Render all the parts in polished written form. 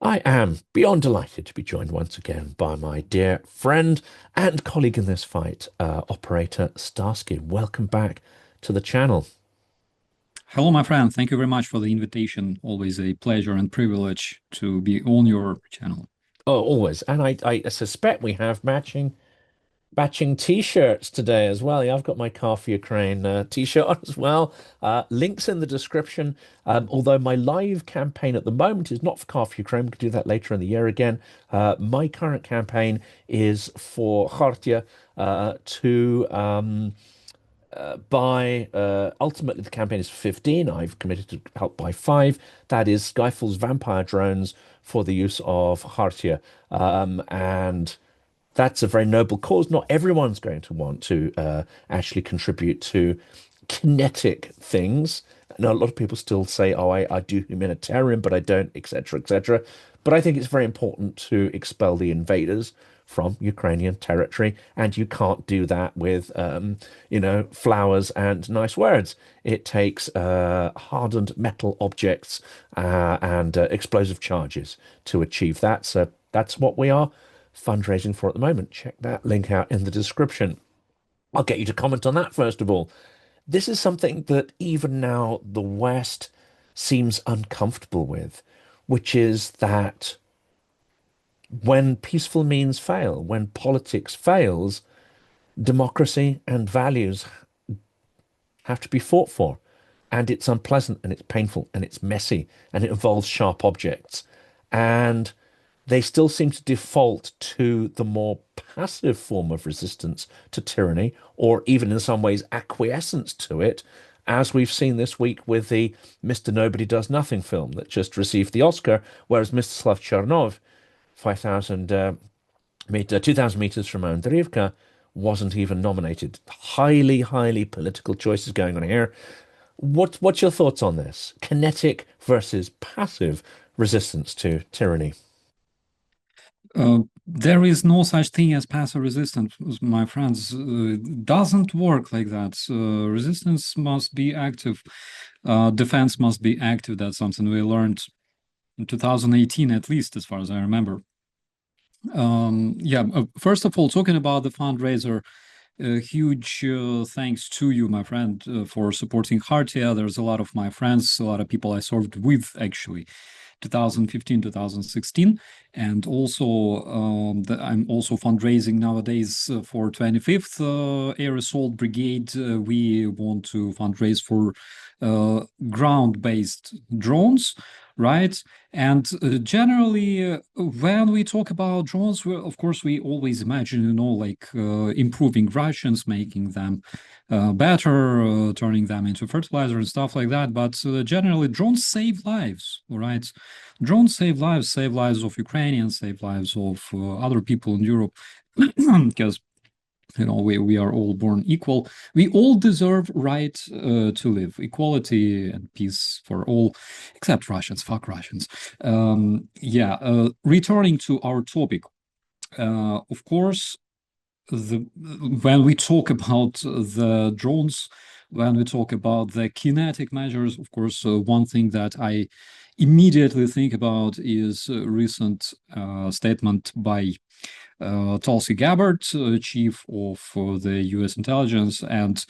I am beyond delighted to be joined once again by my dear friend and colleague in this fight, Operator Starsky. Welcome back to the channel. Hello, my friend. Thank you very much for the invitation. Always a pleasure and privilege to be on your channel. Oh, always. And I suspect we have matching t-shirts today as well. Yeah, I've got my Khartiia Ukraine t-shirt on as well. Links in the description. Although my live campaign at the moment is not for Khartiia Ukraine, we can do that later in the year again. My current campaign is for Khartiia to buy. Ultimately, the campaign is for 15. I've committed to help buy five. That is Skyfall's vampire drones for the use of Khartiia. And that's a very noble cause. Not everyone's going to want to actually contribute to kinetic things. Now, a lot of people still say, oh, I do humanitarian, but I don't, etc., etc. But I think it's very important to expel the invaders from Ukrainian territory, and you can't do that with, flowers and nice words. It takes hardened metal objects and explosive charges to achieve that. So that's what we are fundraising for at the moment. Check that link out in the description. I'll get you to comment on that first of all. This is something that even now the West seems uncomfortable with, which is that when peaceful means fail, when politics fails, democracy and values have to be fought for. And it's unpleasant and it's painful and it's messy and it involves sharp objects. And they still seem to default to the more passive form of resistance to tyranny, or even in some ways acquiescence to it, as we've seen this week with the Mr. Nobody Does Nothing film that just received the Oscar, whereas Mstislav Chernov, 5,000 2,000 meters from Andreevka, wasn't even nominated. Highly, highly political choices going on here. What's your thoughts on this? Kinetic versus passive resistance to tyranny. There is no such thing as passive resistance, my friends. It doesn't work like that. Resistance must be active. Defense must be active. That's something we learned in 2018, at least, as far as I remember. First of all, talking about the fundraiser, huge thanks to you, my friend, for supporting Khartiia. There's a lot of my friends, a lot of people I served with, actually, 2015, 2016. And also, I'm also fundraising nowadays for 25th Air Assault Brigade. We want to fundraise for ground-based drones, right? And generally, when we talk about drones, of course, we always imagine, like improving Russians, making them better, turning them into fertilizer and stuff like that. But generally, drones save lives, all right? Drones save lives of Ukrainians, save lives of other people in Europe, because we are all born equal. We all deserve right to live, equality and peace for all, except Russians. Fuck Russians. Returning to our topic, of course, when we talk about the drones, when we talk about the kinetic measures, of course, one thing that I immediately think about is a recent statement by Tulsi Gabbard, chief of the U.S. intelligence, and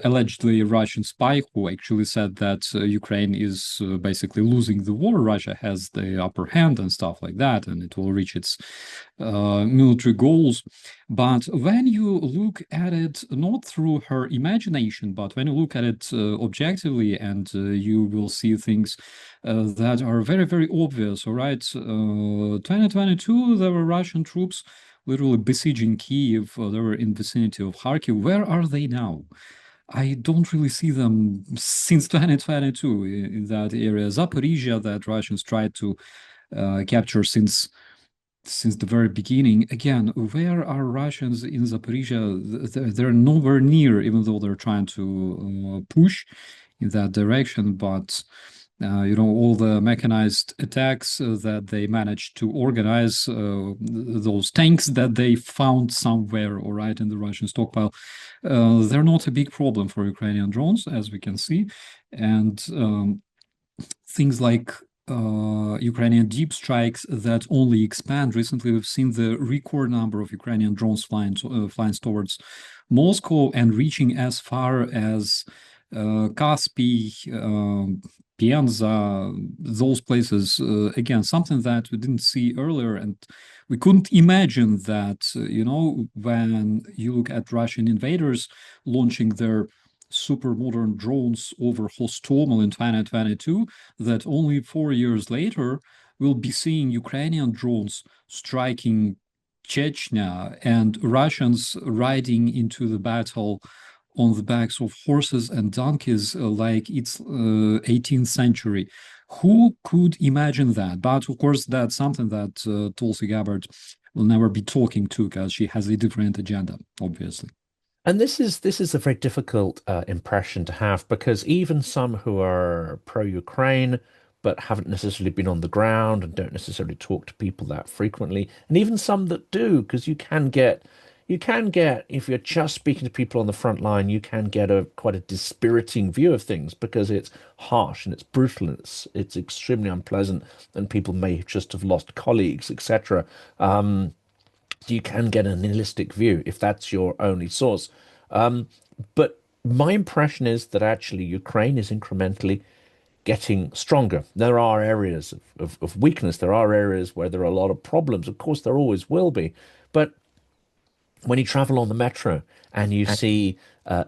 allegedly Russian spy, who actually said that Ukraine is basically losing the war. Russia has the upper hand and stuff like that, and it will reach its military goals. But when you look at it, not through her imagination, but when you look at it objectively, and you will see things that are very, very obvious. All right, 2022, there were Russian troops literally besieging Kiev. They were in vicinity of Kharkiv. Where are they now? I don't really see them since 2022 in that area. Zaporizhia, that Russians tried to capture since the very beginning. Again, where are Russians in Zaporizhia? They're nowhere near, even though they're trying to push in that direction. But all the mechanized attacks that they managed to organize, those tanks that they found somewhere, all right, in the Russian stockpile, they're not a big problem for Ukrainian drones, as we can see. And things like Ukrainian deep strikes that only expand. Recently, we've seen the record number of Ukrainian drones flying towards Moscow and reaching as far as Kaspi, Pienza, those places. Again, something that we didn't see earlier, and we couldn't imagine that, when you look at Russian invaders launching their super modern drones over Hostomel in 2022, that only 4 years later, we'll be seeing Ukrainian drones striking Chechnya and Russians riding into the battle on the backs of horses and donkeys like it's 18th century. Who could imagine that? But of course, that's something that Tulsi Gabbard will never be talking to because she has a different agenda, obviously. And this is a very difficult impression to have because even some who are pro-Ukraine but haven't necessarily been on the ground and don't necessarily talk to people that frequently, and even some that do, because you can get if you're just speaking to people on the front line, you can get a quite a dispiriting view of things because it's harsh and it's brutal and it's extremely unpleasant, and people may just have lost colleagues, etc. You can get a nihilistic view if that's your only source. Um, but my impression is that actually Ukraine is incrementally getting stronger. There are areas of weakness. There are areas where there are a lot of problems. Of course, there always will be. But when you travel on the metro and you see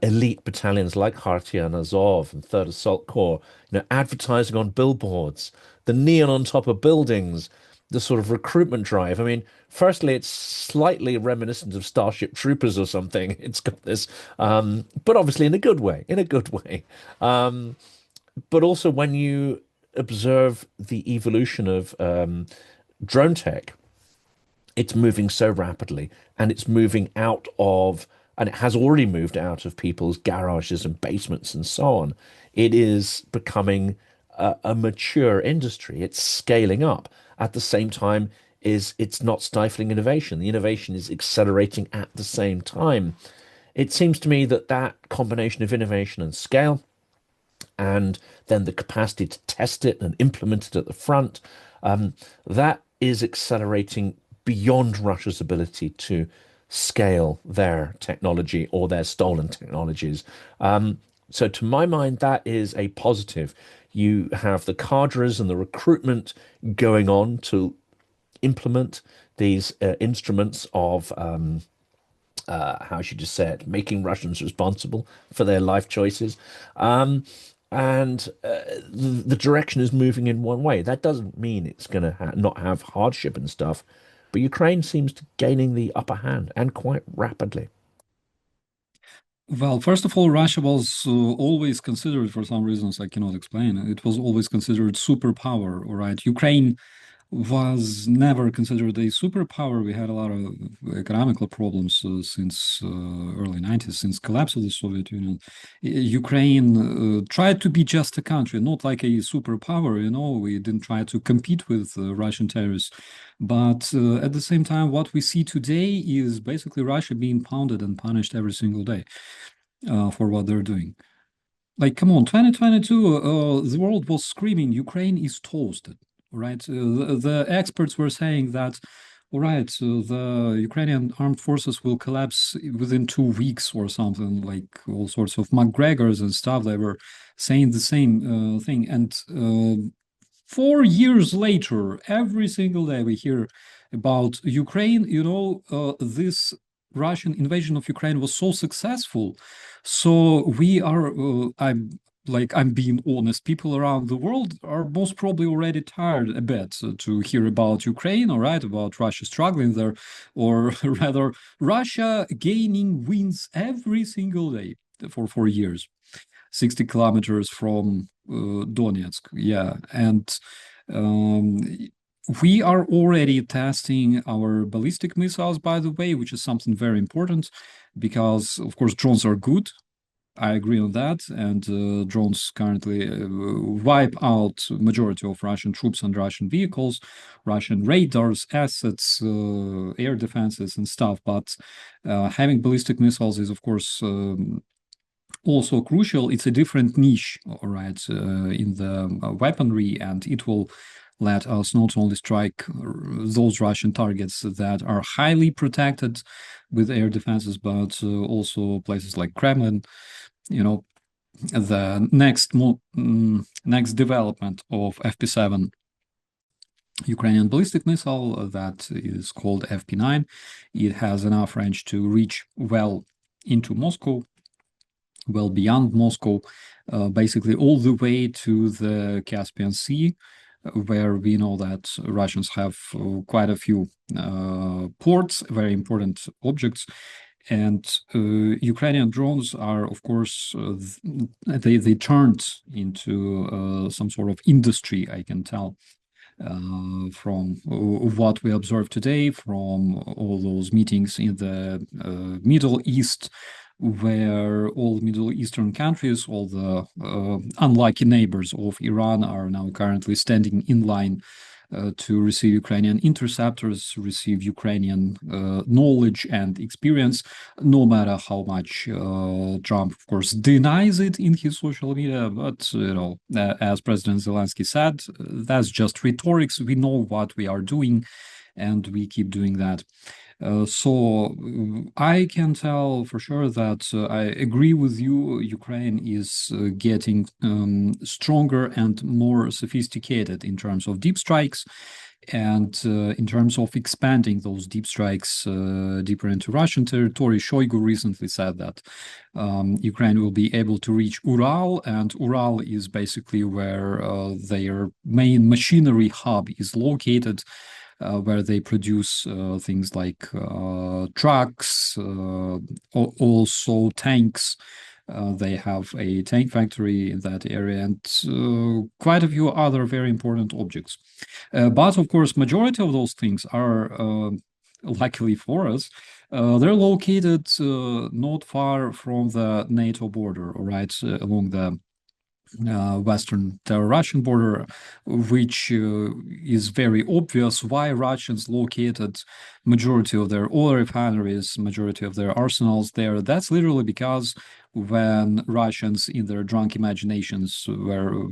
elite battalions like Khartiia and Azov and Third Assault Corps, advertising on billboards, the neon on top of buildings, the sort of recruitment drive. I mean, firstly, it's slightly reminiscent of Starship Troopers or something. It's got this, but obviously in a good way, in a good way. Um, but also when you observe the evolution of drone tech, it's moving so rapidly and it's moving out of, and it has already moved out of people's garages and basements and so on. It is becoming a mature industry. It's scaling up. At the same time, is it's not stifling innovation. The innovation is accelerating at the same time. It seems to me that that combination of innovation and scale, and then the capacity to test it and implement it at the front, that is accelerating beyond Russia's ability to scale their technology or their stolen technologies. So, to my mind, that is a positive. You have the cadres and the recruitment going on to implement these instruments of how should you say it, making Russians responsible for their life choices. Um, and the direction is moving in one way. That doesn't mean it's going to not have hardship and stuff, but Ukraine seems to gaining the upper hand and quite rapidly. Well, first of all, Russia was always considered, for some reasons I cannot explain, it was always considered superpower, all right? Ukraine was never considered a superpower. We had a lot of economical problems since early 90s, since collapse of the Soviet Union. Ukraine tried to be just a country, not like a superpower. We didn't try to compete with Russian terrorists. But at the same time, what we see today is basically Russia being pounded and punished every single day for what they're doing. Like, come on, 2022, the world was screaming, Ukraine is toasted, right? The experts were saying that, all right, so the Ukrainian armed forces will collapse within 2 weeks or something, like all sorts of McGregors and stuff. They were saying the same thing. And 4 years later, every single day we hear about Ukraine. This Russian invasion of Ukraine was so successful. So we are, I'm being honest, people around the world are most probably already tired a bit to hear about Ukraine, all right, about Russia struggling there, or rather, Russia gaining wins every single day for 4 years. 60 kilometers from Donetsk. Yeah. And um, we are already testing our ballistic missiles, by the way, which is something very important because, of course, drones are good. I agree on that. And drones currently wipe out majority of Russian troops and Russian vehicles, Russian radars, assets, air defenses and stuff. But having ballistic missiles is, of course, also crucial. It's a different niche, all right, in the weaponry, and it will let us not only strike those Russian targets that are highly protected with air defenses, but also places like Kremlin. You know, the next development of FP7 Ukrainian ballistic missile that is called FP9. It has enough range to reach well into Moscow, well beyond Moscow, basically all the way to the Caspian Sea, where we know that Russians have quite a few ports, very important objects. And Ukrainian drones are, of course, they turned into some sort of industry, I can tell, from what we observe today, from all those meetings in the Middle East, where all Middle Eastern countries, all the unlucky neighbors of Iran are now currently standing in line to receive Ukrainian interceptors, receive Ukrainian knowledge and experience, no matter how much Trump, of course, denies it in his social media. But, as President Zelensky said, that's just rhetorics. We know what we are doing, and we keep doing that. So I can tell for sure that I agree with you. Ukraine is getting stronger and more sophisticated in terms of deep strikes, and in terms of expanding those deep strikes deeper into Russian territory. Shoigu recently said that Ukraine will be able to reach Ural, and Ural is basically where their main machinery hub is located. Where they produce things like trucks, also tanks. They have a tank factory in that area, and quite a few other very important objects. But of course, majority of those things are, luckily for us, they're located not far from the NATO border, all right, along the Western Russian border, which is very obvious why Russians located majority of their oil refineries, majority of their arsenals there. That's literally because when Russians, in their drunk imaginations, were,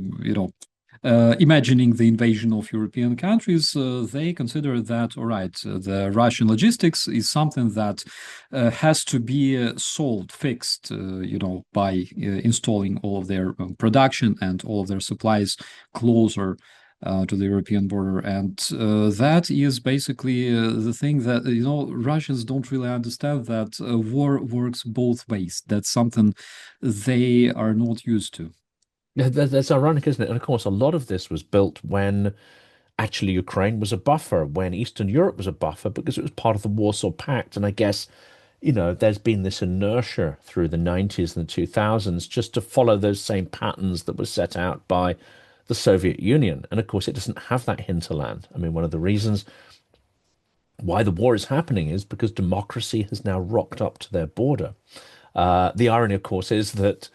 imagining the invasion of European countries, they consider that, all right, the Russian logistics is something that has to be solved, fixed, by installing all of their production and all of their supplies closer to the European border. And that is basically the thing that, Russians don't really understand, that war works both ways. That's something they are not used to. Yeah, that's ironic, isn't it? And of course, a lot of this was built when actually Ukraine was a buffer, when Eastern Europe was a buffer, because it was part of the Warsaw Pact. And I guess, there's been this inertia through the 90s and the 2000s just to follow those same patterns that were set out by the Soviet Union. And of course, it doesn't have that hinterland. I mean, one of the reasons why the war is happening is because democracy has now rocked up to their border. The irony, of course, is that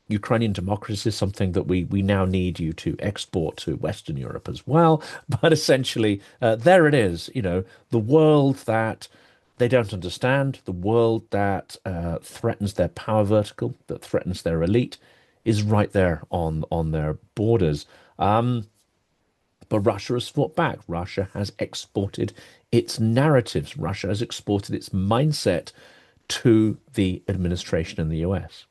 Ukrainian democracy is something that we now need you to export to Western Europe as well. But essentially, there it is, the world that they don't understand, the world that threatens their power vertical, that threatens their elite, is right there on their borders. But Russia has fought back. Russia has exported its narratives. Russia has exported its mindset to the administration in the US.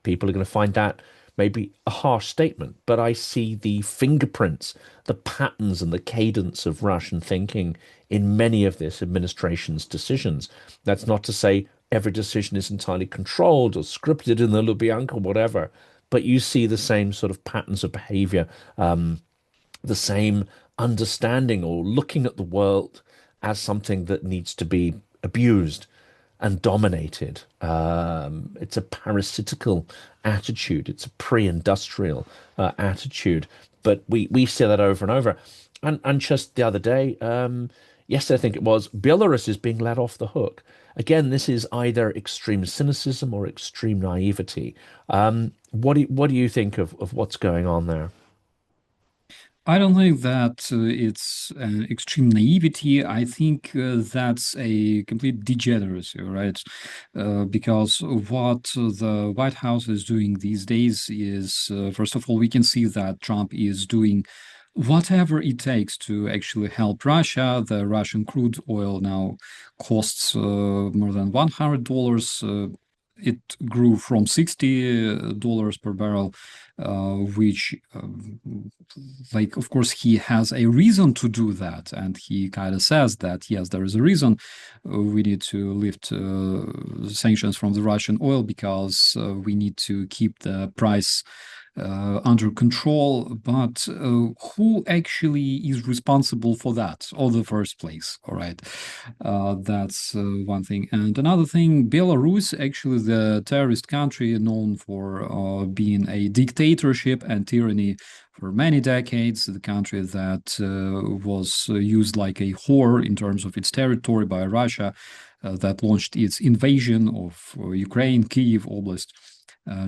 People are going to find that maybe a harsh statement, but I see the fingerprints, the patterns, and the cadence of Russian thinking in many of this administration's decisions. That's not to say every decision is entirely controlled or scripted in the Lubyanka or whatever, but you see the same sort of patterns of behavior, the same understanding or looking at the world as something that needs to be abused and dominated. It's a parasitical attitude. It's a pre-industrial attitude. But we see that over and over. And just the other day, yesterday I think it was, Belarus is being let off the hook. Again, this is either extreme cynicism or extreme naivety. What do you think of what's going on there? I don't think that it's an extreme naivety. I think that's a complete degeneracy, right? Because what the White House is doing these days is, first of all, we can see that Trump is doing whatever it takes to actually help Russia. The Russian crude oil now costs more than $100. It grew from $60 per barrel, which, like, of course, he has a reason to do that. And he kind of says that, yes, there is a reason we need to lift sanctions from the Russian oil because we need to keep the price under control, but who actually is responsible for that in the first place? All right, that's one thing. And another thing, Belarus, actually the terrorist country known for being a dictatorship and tyranny for many decades, the country that was used like a whore in terms of its territory by Russia, that launched its invasion of Ukraine, Kiev Oblast.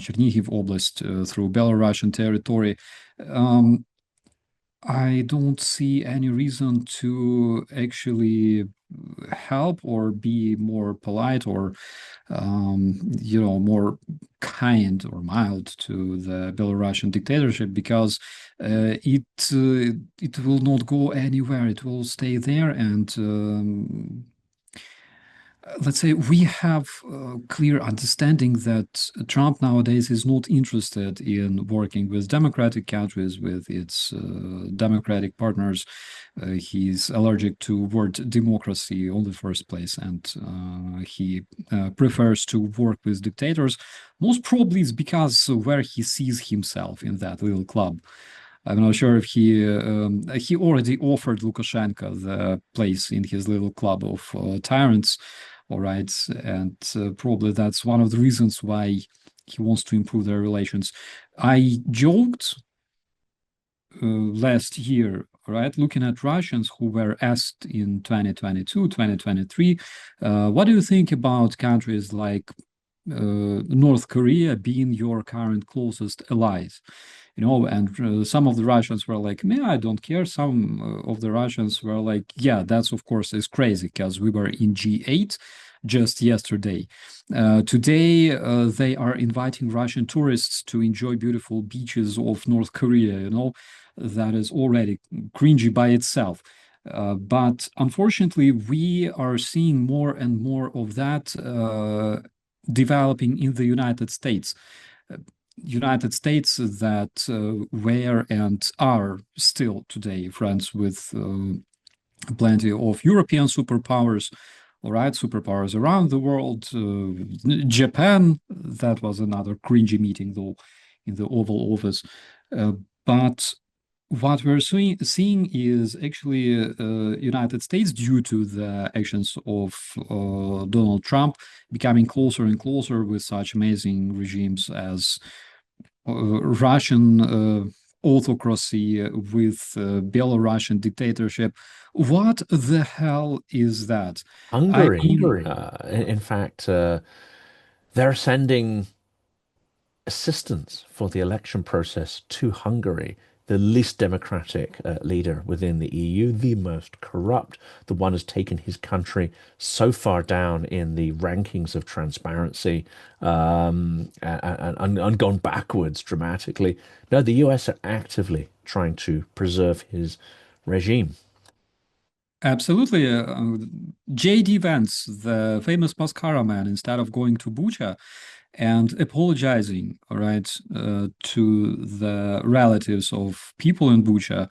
Chernihiv Oblast through Belarusian territory. Um, I don't see any reason to actually help or be more polite or, more kind or mild to the Belarusian dictatorship because it will not go anywhere. It will stay there and let's say we have a clear understanding that Trump nowadays is not interested in working with democratic countries, with its democratic partners. He's allergic to word democracy in the first place, and he prefers to work with dictators. Most probably it's because where he sees himself in that little club. I'm not sure if he already offered Lukashenko the place in his little club of tyrants, all right, and probably that's one of the reasons why he wants to improve their relations. I joked last year, right, looking at Russians who were asked in 2022, 2023, what do you think about countries like North Korea being your current closest allies? And some of the Russians were like, "Man, I don't care." Some of the Russians were like, "Yeah, that's of course is crazy because we were in G8 just yesterday. Today, they are inviting Russian tourists to enjoy beautiful beaches of North Korea. That is already cringy by itself." But unfortunately, we are seeing more and more of that developing in the United States. United States that were and are still today friends with plenty of European superpowers, all right, superpowers around the world. Japan, that was another cringy meeting though in the Oval Office. But what we're seeing is actually United States, due to the actions of Donald Trump, becoming closer and closer with such amazing regimes as Russian autocracy with Belarusian dictatorship. What the hell is that? I Hungary. mean, In fact, they're sending assistance for the election process to Hungary, the least democratic leader within the EU, the most corrupt, the one who's taken his country so far down in the rankings of transparency and gone backwards dramatically. No, the US are actively trying to preserve his regime. absolutely. J.D. Vance, the famous mascara man, instead of going to Bucha and apologizing, all right, to the relatives of people in Bucha,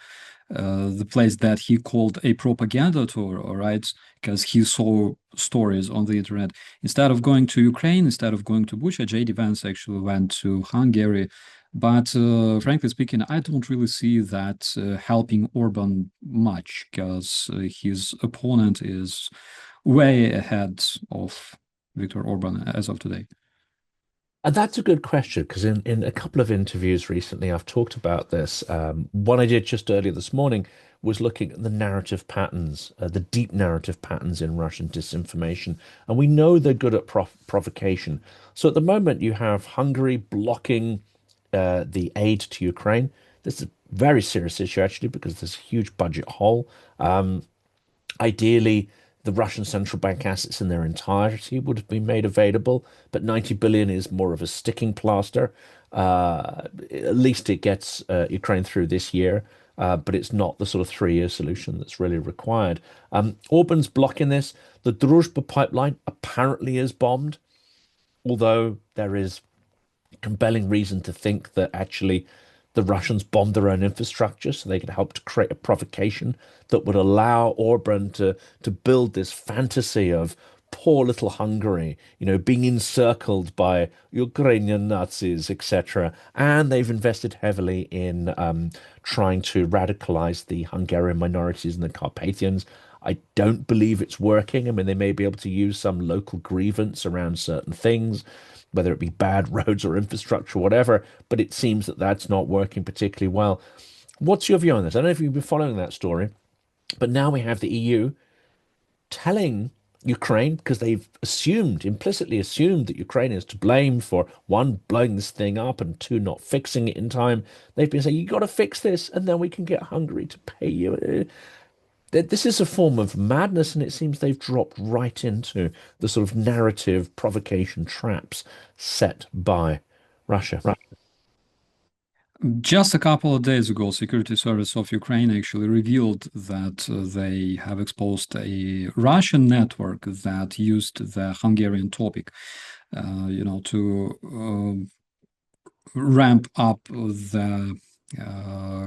the place that he called a propaganda tour, all right, because he saw stories on the internet. Instead of going to Ukraine, instead of going to Bucha, J.D. Vance actually went to Hungary. But frankly speaking, I don't really see that helping Orban much because his opponent is way ahead of Viktor Orban as of today. And that's a good question because in a couple of interviews recently, I've talked about this. One I did just earlier this morning was looking at the narrative patterns, the deep narrative patterns in Russian disinformation. And we know they're good at provocation. So at the moment, you have Hungary blocking the aid to Ukraine. This is a very serious issue, actually, because there's a huge budget hole. Ideally, the Russian central bank assets in their entirety would have been made available, but 90 billion is more of a sticking plaster. At least it gets Ukraine through this year. but it's not the sort of 3 year solution that's really required. Orban's blocking this. The Druzhba pipeline apparently is bombed, although there is compelling reason to think that actually the Russians bombed their own infrastructure so they could help to create a provocation that would allow Orban to build this fantasy of poor little Hungary, being encircled by Ukrainian Nazis, etc. And they've invested heavily in trying to radicalize the Hungarian minorities and the Carpathians. I don't believe it's working. I mean, they may be able to use some local grievance around certain things, whether it be bad roads or infrastructure, whatever, but it seems that that's not working particularly well. What's your view on this? I don't know if you've been following that story, but now we have the EU telling Ukraine, because they've implicitly assumed that Ukraine is to blame for one, blowing this thing up, and two, not fixing it in time. They've been saying, you got to fix this, and then we can get Hungary to pay you. This is a form of madness, and it seems they've dropped right into the sort of narrative provocation traps set by Russia. Just a couple of days ago, Security Service of Ukraine actually revealed that they have exposed a Russian network that used the Hungarian topic, to ramp up the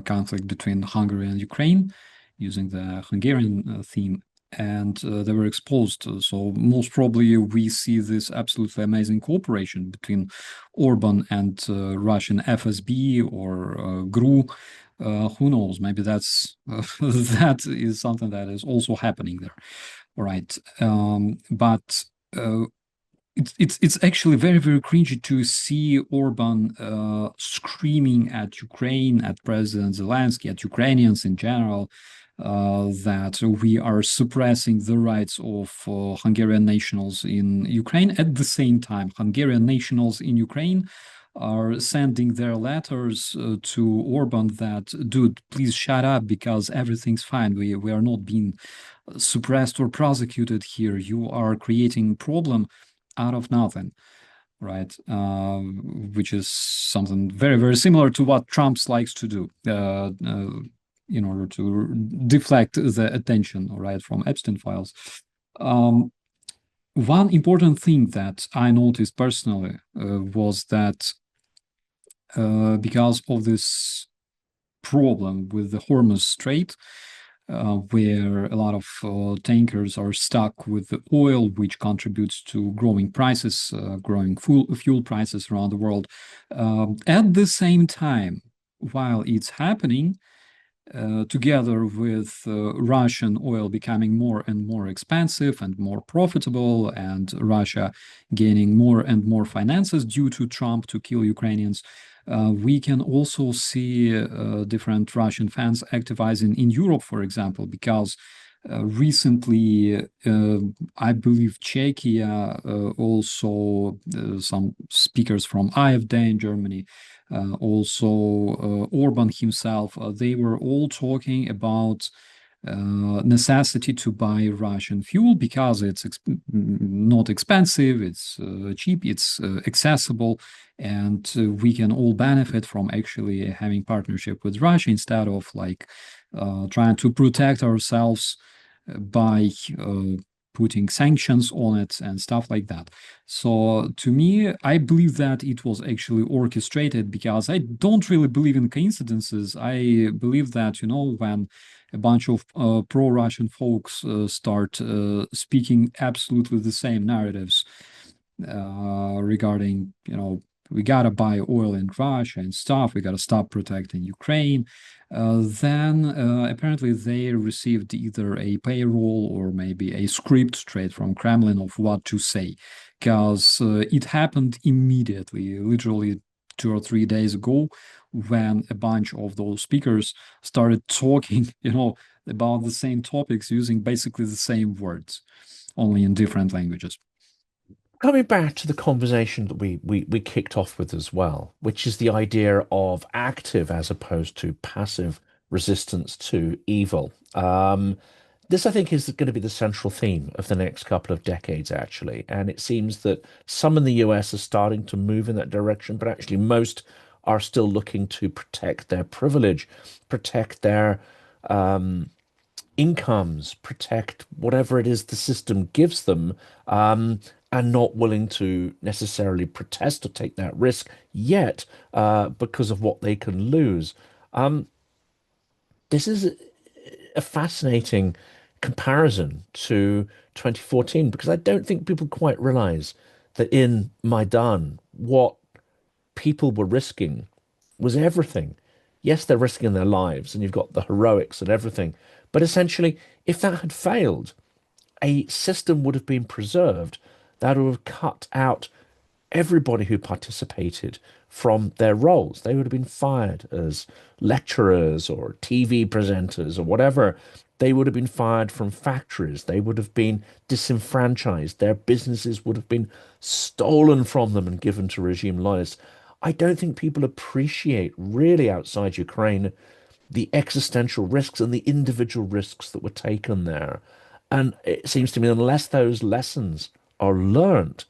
conflict between Hungary and Ukraine using the Hungarian theme. And they were exposed. So most probably we see this absolutely amazing cooperation between Orban and Russian FSB or GRU. Who knows? Maybe that's that is something that is also happening there. All right, but it's actually very, very cringy to see Orban screaming at Ukraine, at President Zelensky, at Ukrainians in general, that we are suppressing the rights of Hungarian nationals in Ukraine. At the same time, Hungarian nationals in Ukraine are sending their letters to Orban that, dude, please shut up because everything's fine. We are not being suppressed or prosecuted here. You are creating problem out of nothing, right? Which is something very, very similar to what Trump likes to do in order to deflect the attention, right, from Epstein files. One important thing that I noticed personally was that because of this problem with the Hormuz Strait, where a lot of tankers are stuck with the oil, which contributes to growing prices, growing fuel prices around the world. At the same time, while it's happening, together with Russian oil becoming more and more expensive and more profitable, and Russia gaining more and more finances due to Trump to kill Ukrainians, we can also see different Russian fans activizing in Europe, for example, because recently, I believe Czechia, also some speakers from AfD in Germany, also Orban himself, they were all talking about necessity to buy Russian fuel because it's not expensive, it's cheap, it's accessible, and we can all benefit from actually having partnership with Russia instead of like trying to protect ourselves by putting sanctions on it and stuff like that. So to me, I believe that it was actually orchestrated because I don't really believe in coincidences. I believe that, when a bunch of pro-Russian folks start speaking absolutely the same narratives regarding, we gotta buy oil in Russia and stuff, we gotta stop protecting Ukraine, then apparently they received either a payroll or maybe a script straight from Kremlin of what to say, because it happened immediately, literally 2 or 3 days ago, when a bunch of those speakers started talking, about the same topics using basically the same words, only in different languages. Coming back to the conversation that we kicked off with as well, which is the idea of active as opposed to passive resistance to evil. This, I think, is going to be the central theme of the next couple of decades, actually. And it seems that some in the US are starting to move in that direction, but actually most are still looking to protect their privilege, protect their incomes, protect whatever it is the system gives them, and not willing to necessarily protest or take that risk yet, because of what they can lose. This is a fascinating comparison to 2014 because I don't think people quite realize that in Maidan, what people were risking was everything. Yes, they're risking their lives, and you've got the heroics and everything. But essentially, if that had failed, a system would have been preserved that would have cut out everybody who participated from their roles. They would have been fired as lecturers or TV presenters or whatever. They would have been fired from factories. They would have been disenfranchised. Their businesses would have been stolen from them and given to regime loyalists. I don't think people appreciate really outside Ukraine the existential risks and the individual risks that were taken there. And it seems to me, unless those lessons are learned,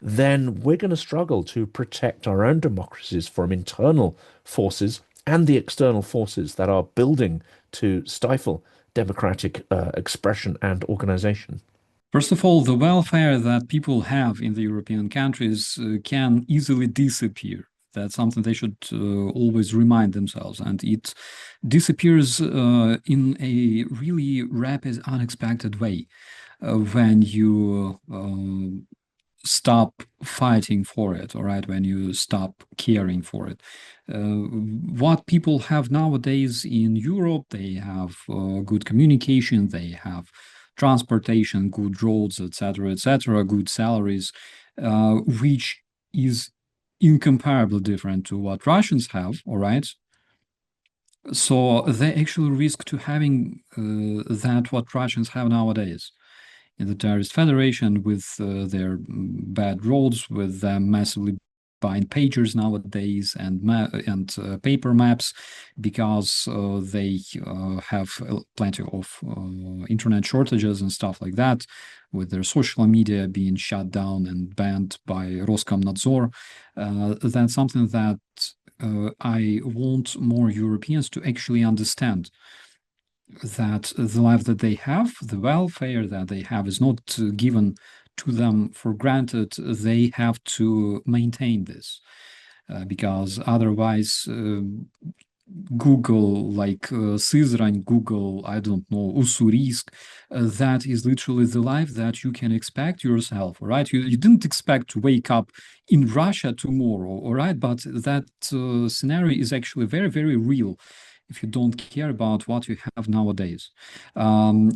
then we're going to struggle to protect our own democracies from internal forces and the external forces that are building to stifle democratic expression and organization. First of all, the welfare that people have in the European countries can easily disappear. That's something they should always remind themselves. And it disappears in a really rapid, unexpected way when you stop fighting for it, all right, when you stop caring for it. What people have nowadays in Europe, they have good communication, they have transportation, good roads, etc., good salaries, which is incomparably different to what Russians have, all right? So they actually risk to having that what Russians have nowadays in the terrorist federation with their bad roads, with them massively buying pagers nowadays and paper maps because they have plenty of internet shortages and stuff like that, with their social media being shut down and banned by Roskam. That's something that I want more Europeans to actually understand, that the life that they have, the welfare that they have, is not given to them for granted. They have to maintain this because otherwise, Google, like Sызрань, Google, I don't know, Ussurisk, that is literally the life that you can expect yourself, all right? You didn't expect to wake up in Russia tomorrow, all right? But that scenario is actually very, very real if you don't care about what you have nowadays.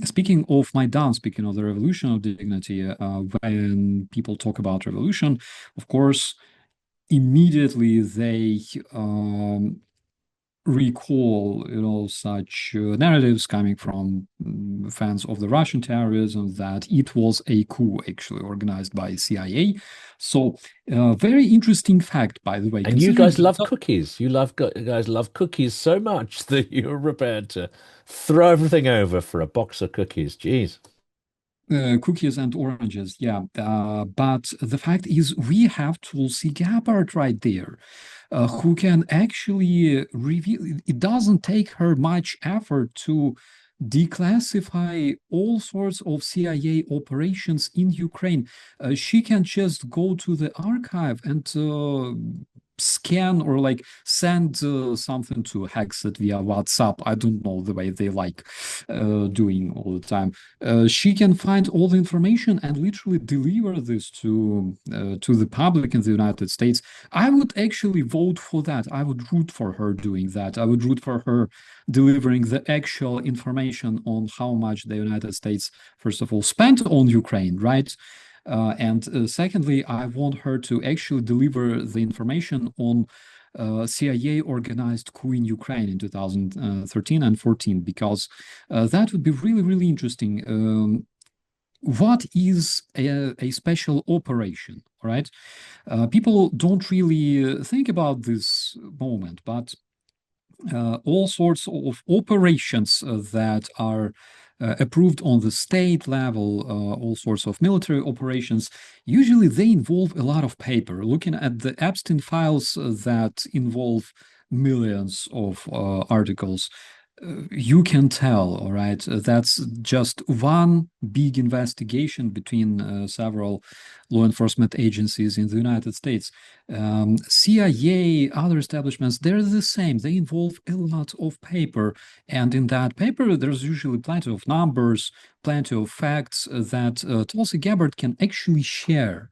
Speaking of Maidan, speaking of the revolution of dignity, when people talk about revolution, of course, immediately they recall, such narratives coming from fans of the Russian terrorism that it was a coup actually organized by CIA. So, very interesting fact, by the way, And you considering guys love cookies. You guys love cookies so much that you're prepared to throw everything over for a box of cookies. Jeez. cookies and oranges, yeah. But the fact is, we have Tulsi Gabbard right there, who can actually reveal. It doesn't take her much effort to declassify all sorts of CIA operations in Ukraine. She can just go to the archive and scan or like send something to Hexet via WhatsApp. I don't know, the way they like doing all the time. She can find all the information and literally deliver this to the public in the United States. I would actually vote for that. I would root for her doing that. I would root for her delivering the actual information on how much the United States, first of all, spent on Ukraine, right? And secondly, I want her to actually deliver the information on CIA organized coup in Ukraine in 2013 and 14, because that would be really, really interesting. What is a special operation, right? People don't really think about this moment, but all sorts of operations that are approved on the state level, all sorts of military operations, usually they involve a lot of paper. Looking at the Epstein files that involve millions of articles, you can tell, all right, that's just one big investigation between several law enforcement agencies in the United States. CIA, other establishments, they're the same. They involve a lot of paper. And in that paper, there's usually plenty of numbers, plenty of facts that Tulsi Gabbard can actually share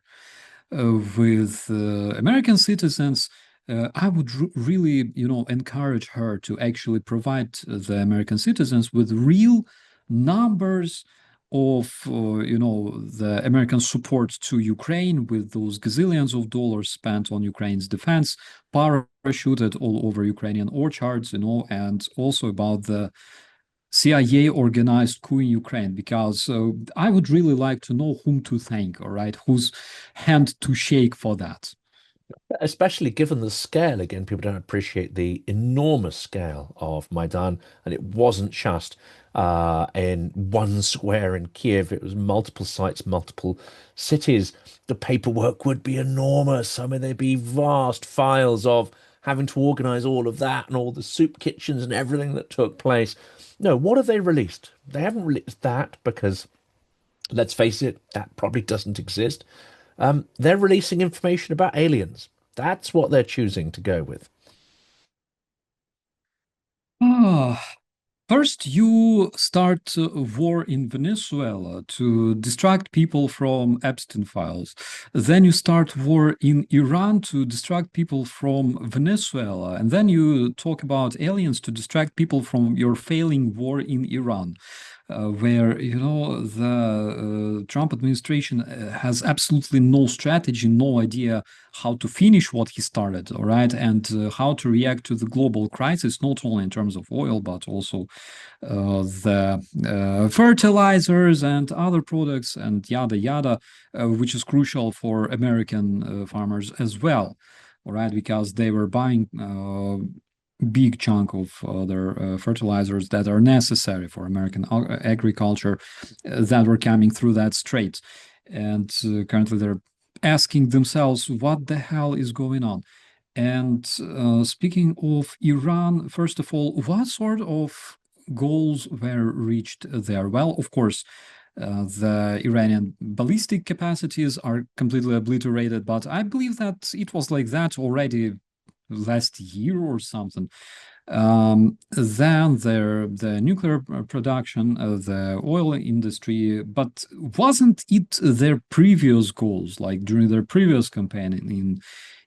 with American citizens. I would really, encourage her to actually provide the American citizens with real numbers of, the American support to Ukraine, with those gazillions of dollars spent on Ukraine's defense, parachuted all over Ukrainian orchards, and also about the CIA organized coup in Ukraine, because I would really like to know whom to thank, all right, whose hand to shake for that. Especially given the scale. Again, people don't appreciate the enormous scale of Maidan, and it wasn't just in one square in Kiev. It was multiple sites, multiple cities. The paperwork would be enormous. I mean, there'd be vast files of having to organize all of that and all the soup kitchens and everything that took place. No, what have they released? They haven't released that because, let's face it, that probably doesn't exist. They're releasing information about aliens. That's what they're choosing to go with. Ah, First, you start a war in Venezuela to distract people from Epstein files. Then you start war in Iran to distract people from Venezuela. And then you talk about aliens to distract people from your failing war in Iran. Where the Trump administration has absolutely no strategy, no idea how to finish what he started, all right, and how to react to the global crisis, not only in terms of oil, but also the fertilizers and other products and yada yada, which is crucial for American farmers as well, all right, because they were buying big chunk of other fertilizers that are necessary for American agriculture that were coming through that strait. And currently they're asking themselves, what the hell is going on? And speaking of Iran, first of all, what sort of goals were reached there? Well, of course, the Iranian ballistic capacities are completely obliterated, but I believe that it was like that already last year or something. Then the nuclear production, the oil industry, but wasn't it their previous goals, like during their previous campaign in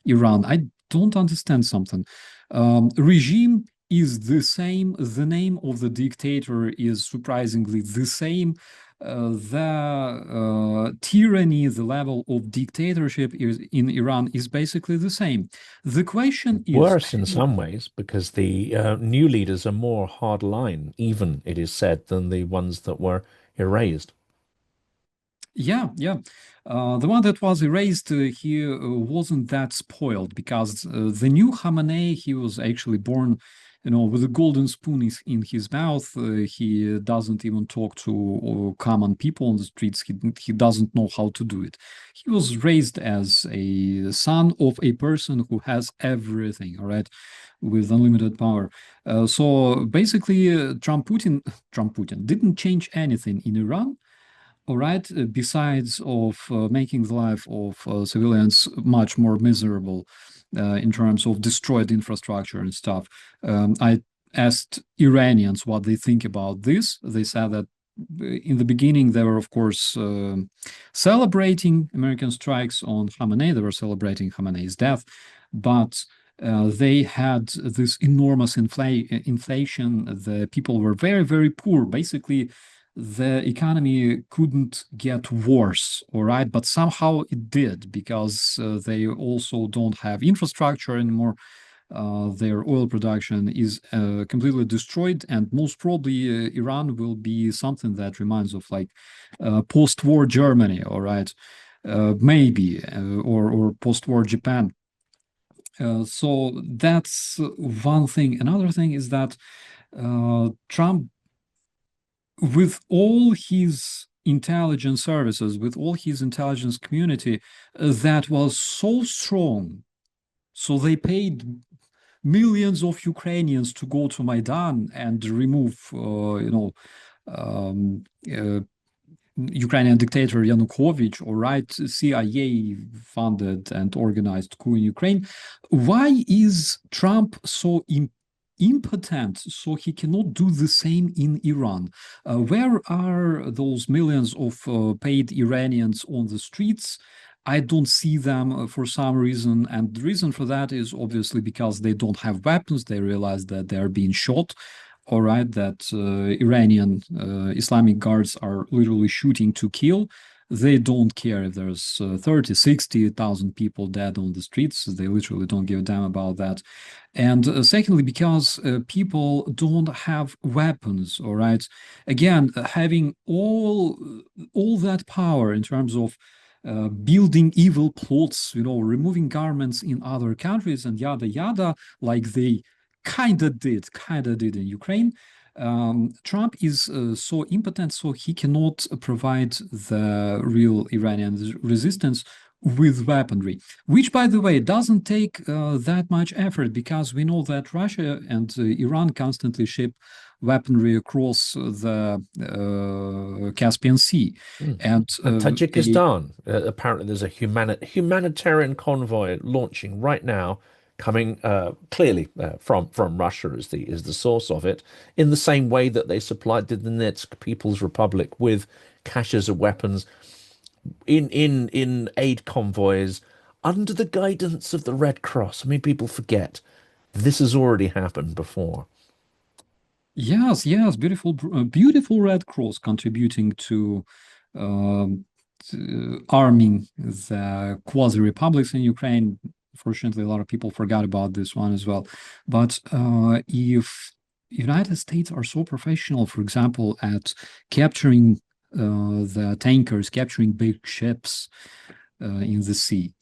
Iran? I don't understand something. Regime is the same. The name of the dictator is surprisingly the same. The tyranny, the level of dictatorship in Iran is basically the same. The question is, Worse in some ways because the new leaders are more hardline, even it is said, than the ones that were erased. yeah, yeah. The one that was erased, he wasn't that spoiled, because the new Khamenei, he was actually born, with a golden spoon in his mouth. He doesn't even talk to common people on the streets. He doesn't know how to do it. He was raised as a son of a person who has everything, all right, with unlimited power. So basically, Trump Putin didn't change anything in Iran, all right, besides of making the life of civilians much more miserable in terms of destroyed infrastructure and stuff. I asked Iranians what they think about this. They said that in the beginning they were, of course, celebrating American strikes on Khamenei. They were celebrating Khamenei's death, but they had this enormous inflation. The people were very, very poor. Basically, the economy couldn't get worse, all right? But somehow it did, because they also don't have infrastructure anymore. Their oil production is completely destroyed, and most probably Iran will be something that reminds of like post-war Germany, all right? Maybe, or post-war Japan. So that's one thing. Another thing is that Trump with all his intelligence services, with all his intelligence community, that was so strong. So they paid millions of Ukrainians to go to Maidan and remove, um, uh, Ukrainian dictator Yanukovych, or right, CIA funded and organized coup in Ukraine. Why is Trump so impotent, so he cannot do the same in Iran? Where are those millions of paid Iranians on the streets? I don't see them for some reason, and the reason for that is obviously because they don't have weapons. They realize that they are being shot, all right, that Iranian Islamic guards are literally shooting to kill. They don't care if there's 30, 60,000 people dead on the streets. They literally don't give a damn about that. And secondly, because people don't have weapons, all right? Again, having all that power in terms of building evil plots, removing garments in other countries and yada yada, like they kind of did in Ukraine. Trump is so impotent, so he cannot provide the real Iranian resistance with weaponry, which, by the way, doesn't take that much effort, because we know that Russia and Iran constantly ship weaponry across the Caspian Sea. Mm. And And they Tajikistan, apparently there's a humanitarian convoy launching right now, coming clearly from Russia is the source of it, in the same way that they supplied the Donetsk People's Republic with caches of weapons in aid convoys under the guidance of the Red Cross. I mean, people forget this has already happened before. Yes, beautiful Red Cross contributing um, to arming the quasi-republics in Ukraine. Fortunately, a lot of people forgot about this one as well. But if United States are so professional, for example, at capturing the tankers, capturing big ships in the sea,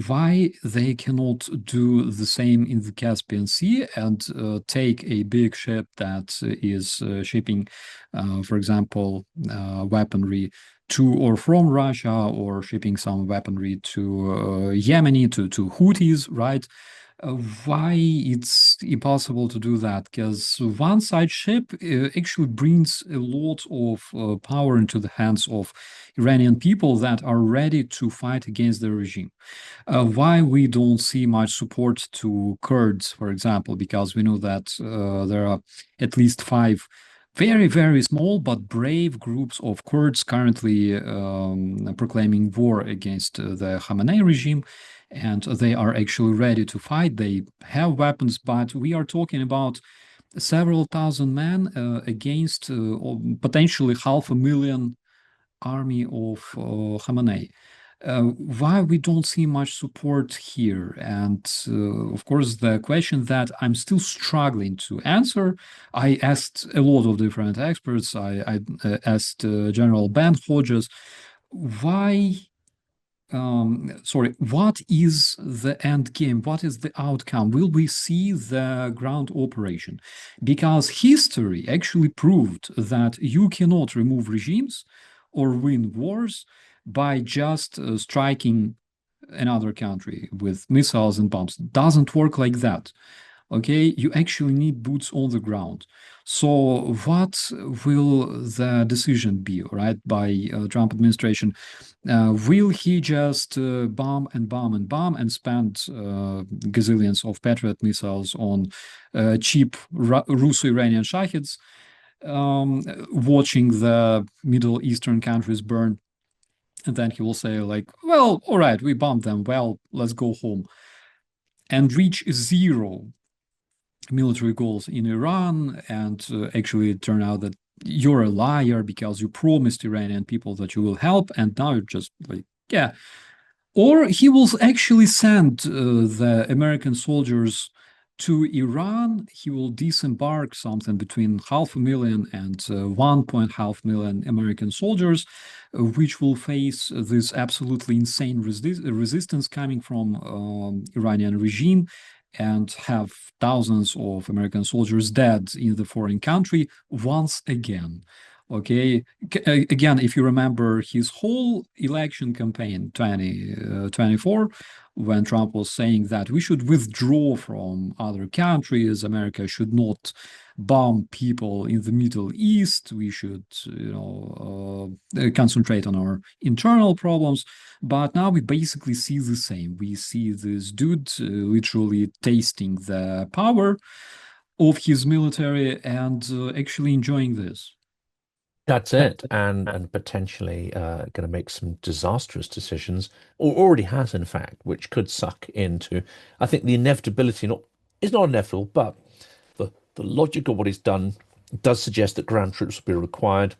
why they cannot do the same in the Caspian Sea and take a big ship that is shipping, for example, weaponry to or from Russia, or shipping some weaponry to Yemeni, to Houthis, right? Why it's impossible to do that? Because one side ship actually brings a lot of power into the hands of Iranian people that are ready to fight against the regime. Why we don't see much support to Kurds, for example, because we know that there are at least five very, very small but brave groups of Kurds currently proclaiming war against the Khamenei regime, and they are actually ready to fight. They have weapons, but we are talking about several thousand men against potentially 500,000 army of Khamenei. Why we don't see much support here? And of course, the question that I'm still struggling to answer, I asked a lot of different experts. I asked General Ben Hodges, why what is the end game? What is the outcome? Will we see the ground operation? Because history actually proved that you cannot remove regimes or win wars by just striking another country with missiles and bombs. It doesn't work like that. Okay, you actually need boots on the ground. So what will the decision be, right, by Trump administration? Will he just bomb and bomb and bomb and spend gazillions of Patriot missiles on cheap Russo-Iranian Shahids, watching the Middle Eastern countries burn? And then he will say, like, well, all right, we bombed them. Well, let's go home, and reach zero military goals in Iran, and actually it turned out that you're a liar because you promised Iranian people that you will help, and now you're just like, yeah. Or he will actually send the American soldiers to Iran. He will disembark something between 500,000 and 1.5 million American soldiers, which will face this absolutely insane resistance coming from Iranian regime. and have thousands of American soldiers dead in the foreign country once again. Okay, again, if you remember his whole election campaign 2024, when Trump was saying that we should withdraw from other countries, America should not bomb people in the Middle East, we should, concentrate on our internal problems. But now we basically see the same. We see this dude literally tasting the power of his military and actually enjoying this. That's it, and potentially going to make some disastrous decisions, or already has, in fact, which could suck into, I think, the inevitability. Not It's not inevitable, but the logic of what he's done does suggest that ground troops will be required,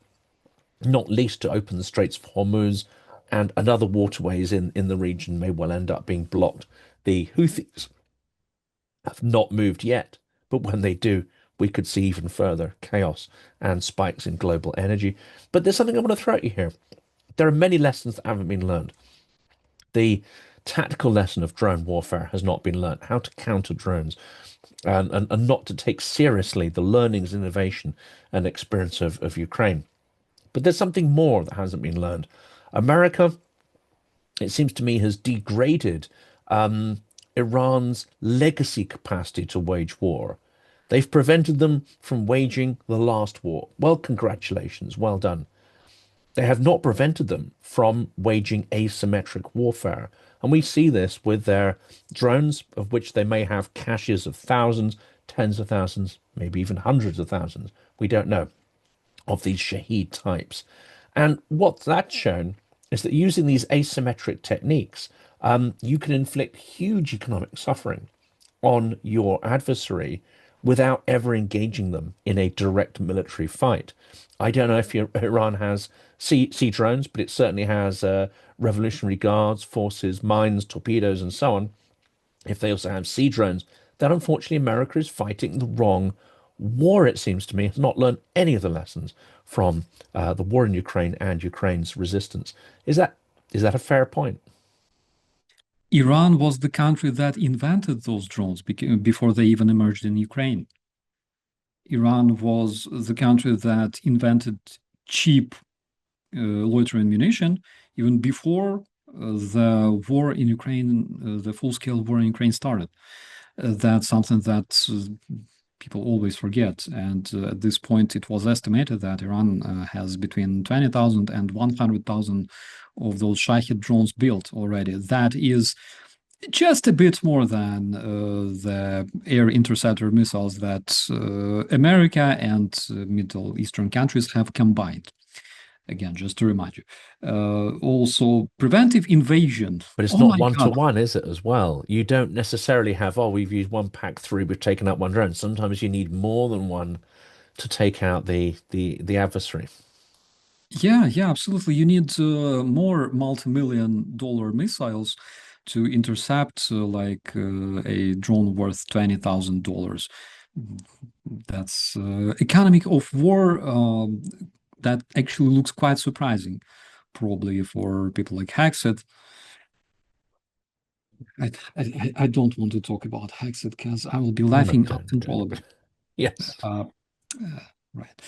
not least to open the Straits of Hormuz, and other waterways in the region may well end up being blocked. The Houthis have not moved yet, but when they do, we could see even further chaos and spikes in global energy. But there's something I want to throw at you here. There are many lessons that haven't been learned. The tactical lesson of drone warfare has not been learned, how to counter drones, and not to take seriously the learnings, innovation, and experience of Ukraine. But there's something more that hasn't been learned. America, it seems to me, has degraded Iran's legacy capacity to wage war. They've prevented them from waging the last war. Well, congratulations, well done. They have not prevented them from waging asymmetric warfare. And we see this with their drones, of which they may have caches of thousands, tens of thousands, maybe even hundreds of thousands. We don't know, of these Shahed types. And what that's shown is that using these asymmetric techniques, you can inflict huge economic suffering on your adversary without ever engaging them in a direct military fight. I don't know if Iran has sea drones, but it certainly has Revolutionary Guards, forces, mines, torpedoes, and so on. If they also have sea drones, then unfortunately America is fighting the wrong war, it seems to me, has not learned any of the lessons from the war in Ukraine and Ukraine's resistance. Is that a fair point? Iran was the country that invented those drones before they even emerged in Ukraine. Iran was the country that invented cheap loitering munition even before the war in Ukraine, the full-scale war in Ukraine started. That's something that people always forget. And at this point, it was estimated that Iran has between 20,000 and 100,000 of those Shahed drones built already. That is just a bit more than the air interceptor missiles that America and Middle Eastern countries have combined. Again, just to remind you. Also, preventive invasion. But it's Oh not my one to God. one, is it, as well? You don't necessarily have, oh, we've used one pack through, we've taken out one drone. Sometimes you need more than one to take out the adversary. Yeah, yeah, absolutely. You need more multi-million dollar missiles to intercept a drone worth $20,000. That's economic of war that actually looks quite surprising, probably for people like Hexet. I don't want to talk about Hexet because I will be Oh no, laughing don't. uncontrollably. Yes. Uh, right.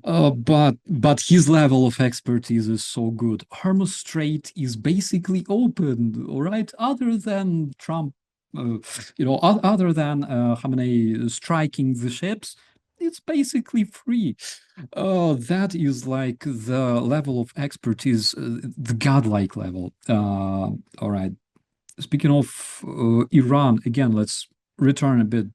But his level of expertise is so good. Hormuz Strait is basically open, all right? Other than Trump, other than Khamenei striking the ships, it's basically free. That is like the level of expertise, the godlike level. All right. Speaking of Iran, again, let's return a bit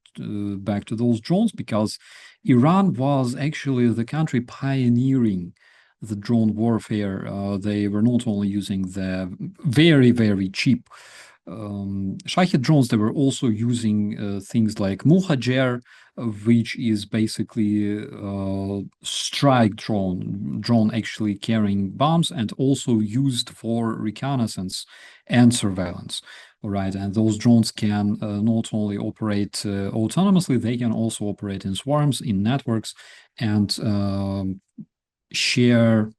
back to those drones because Iran was actually the country pioneering the drone warfare. They were not only using the very, very cheap Shahed drones, they were also using things like Muhajir, which is basically strike drone actually carrying bombs and also used for reconnaissance and surveillance. All right, and those drones can not only operate autonomously, they can also operate in swarms, in networks, and share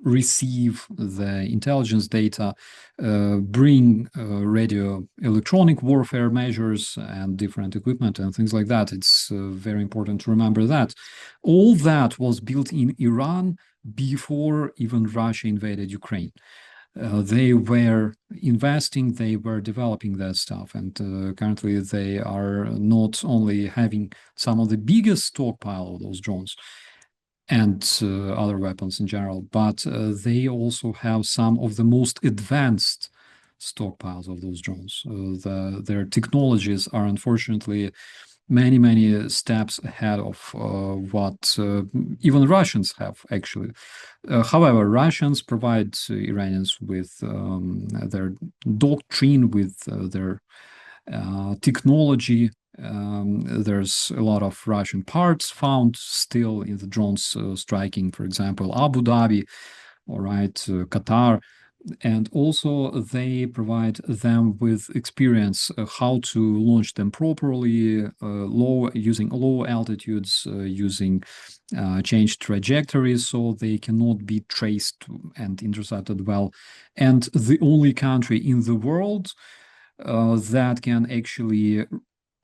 receive the intelligence data, bring radio electronic warfare measures and different equipment and things like that. It's very important to remember that. All that was built in Iran before even Russia invaded Ukraine. They were investing, they were developing that stuff, and currently they are not only having some of the biggest stockpile of those drones and other weapons in general, but they also have some of the most advanced stockpiles of those drones. Their technologies are unfortunately many steps ahead of what even Russians have actually. However, Russians provide Iranians with their doctrine, with their technology. There's a lot of Russian parts found still in the drones striking, for example, Abu Dhabi, all right, Qatar. And also they provide them with experience how to launch them properly, using low altitudes, using changed trajectories so they cannot be traced and intercepted well. And the only country in the world that can actually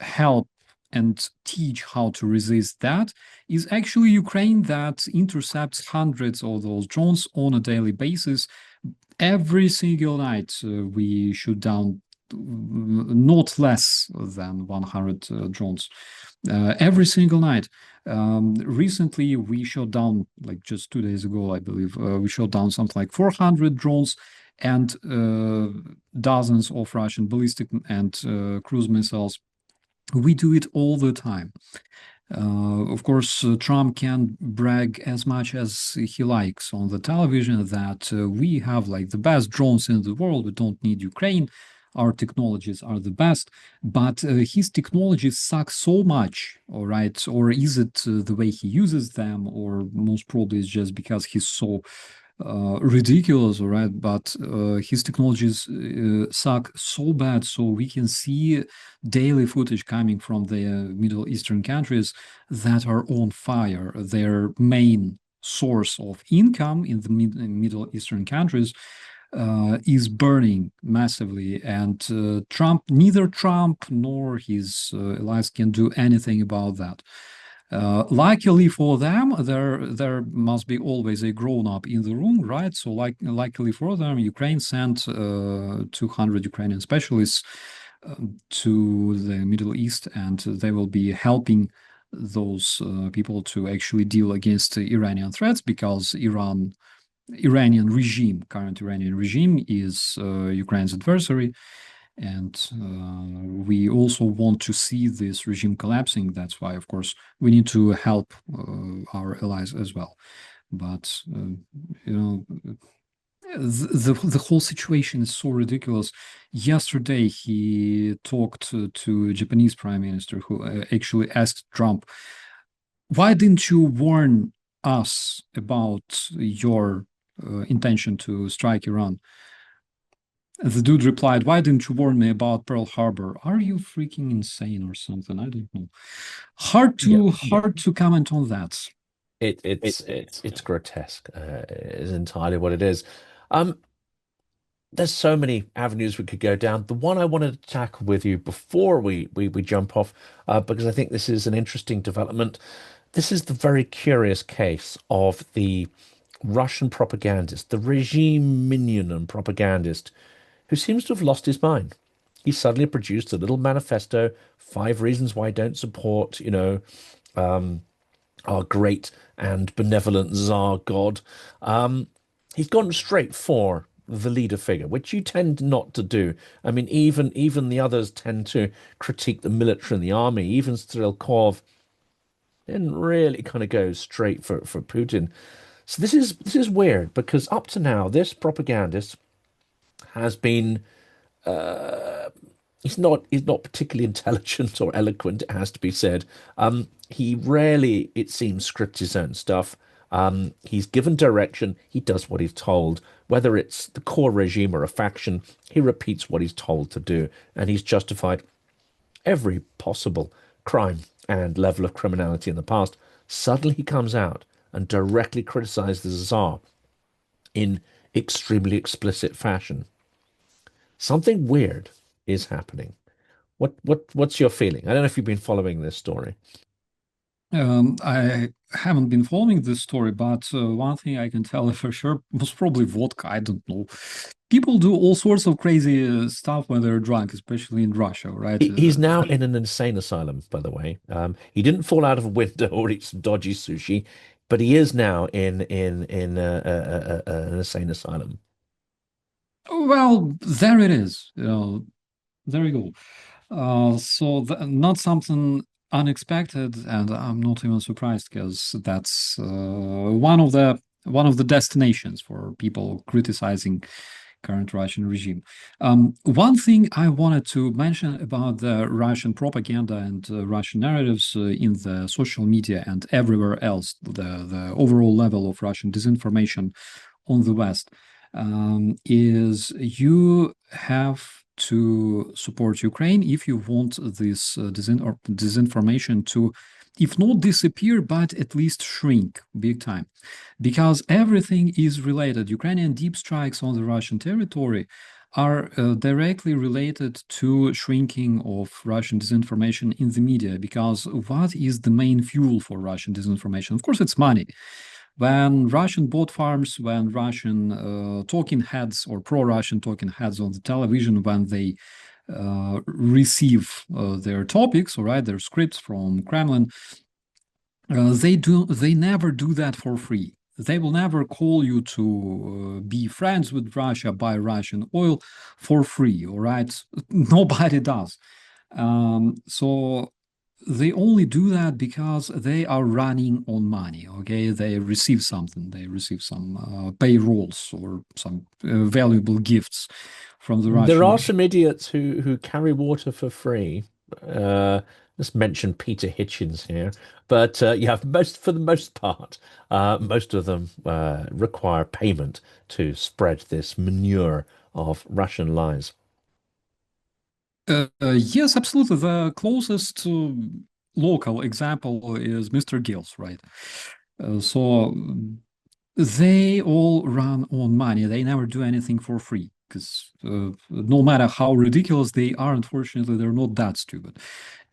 help and teach how to resist that is actually Ukraine, that intercepts hundreds of those drones on a daily basis. Every single night, we shoot down not less than 100 drones. Every single night. Recently, we shot down, like just 2 days ago, I believe, we shot down something like 400 drones and dozens of Russian ballistic and cruise missiles. We do it all the time. Of course, Trump can brag as much as he likes on the television that we have like the best drones in the world. We don't need Ukraine. Our technologies are the best, but his technologies suck so much, all right? Or is it the way he uses them, or most probably it's just because he's so ridiculous, all right? But his technologies suck so bad, so we can see daily footage coming from the Middle Eastern countries that are on fire. Their main source of income in the Middle Eastern countries is burning massively, and neither Trump nor his allies can do anything about that. Luckily for them, there must be always a grown-up in the room, right? So, luckily for them, Ukraine sent 200 Ukrainian specialists to the Middle East, and they will be helping those people to actually deal against Iranian threats, because current Iranian regime is Ukraine's adversary, and we also want to see this regime collapsing. That's why, of course, we need to help our allies as well. But the whole situation is so ridiculous. Yesterday, he talked to Japanese Prime Minister, who actually asked Trump, "Why didn't you warn us about your intention to strike Iran?" The dude replied, "Why didn't you warn me about Pearl Harbor? Are you freaking insane or something? I don't know." Hard Yeah, to comment on that. it's grotesque. Is entirely what it is. Um, there's so many avenues we could go down. The one I wanted to tackle with you before we jump off, because I think this is an interesting development. This is the very curious case of the Russian propagandist, the regime minion and propagandist, who seems to have lost his mind. He suddenly produced a little manifesto, 5 reasons why I don't support, our great and benevolent Tsar God. He's gone straight for the leader figure, which you tend not to do. I mean, even the others tend to critique the military and the army. Even Strelkov didn't really kind of go straight for Putin. So this is weird because up to now, this propagandist has been he's not particularly intelligent or eloquent, it has to be said. He rarely, it seems, scripts his own stuff. He's given direction, he does what he's told. Whether it's the core regime or a faction, he repeats what he's told to do, and he's justified every possible crime and level of criminality in the past. Suddenly he comes out and directly criticizes the Tsar. in extremely explicit fashion. Something weird is happening. What's your feeling? I don't know if you've been following this story. I haven't been following this story, but one thing I can tell you for sure was probably vodka. I don't know. People do all sorts of crazy stuff when they're drunk, especially in Russia, right? He's now in an insane asylum, by the way. He didn't fall out of a window or eat some dodgy sushi, but he is now in an insane asylum. Well, there it is. There you go. So not something unexpected, and I'm not even surprised because that's one of the destinations for people criticizing current Russian regime. One thing I wanted to mention about the Russian propaganda and Russian narratives in the social media and everywhere else, the overall level of Russian disinformation on the West, is you have to support Ukraine if you want this disinformation to, if not disappear, but at least shrink big time. Because everything is related. Ukrainian deep strikes on the Russian territory are directly related to shrinking of Russian disinformation in the media. Because what is the main fuel for Russian disinformation? Of course, it's money. When Russian bot farms, when Russian talking heads or pro-Russian talking heads on the television, when they receive their topics, all right, their scripts from Kremlin, they never do that for free. They will never call you to be friends with Russia, buy Russian oil for free, all right? Nobody does. So they only do that because they are running on money, okay? They receive something, they receive some payrolls or some valuable gifts from the There Russian. are some idiots who carry water for free. Uh, let's mention Peter Hitchens here, but yeah, most for the most part, most of them require payment to spread this manure of Russian lies. Yes, absolutely. The closest local example is Mr. Gills, right? So they all run on money. They never do anything for free because no matter how ridiculous they are, unfortunately, they're not that stupid.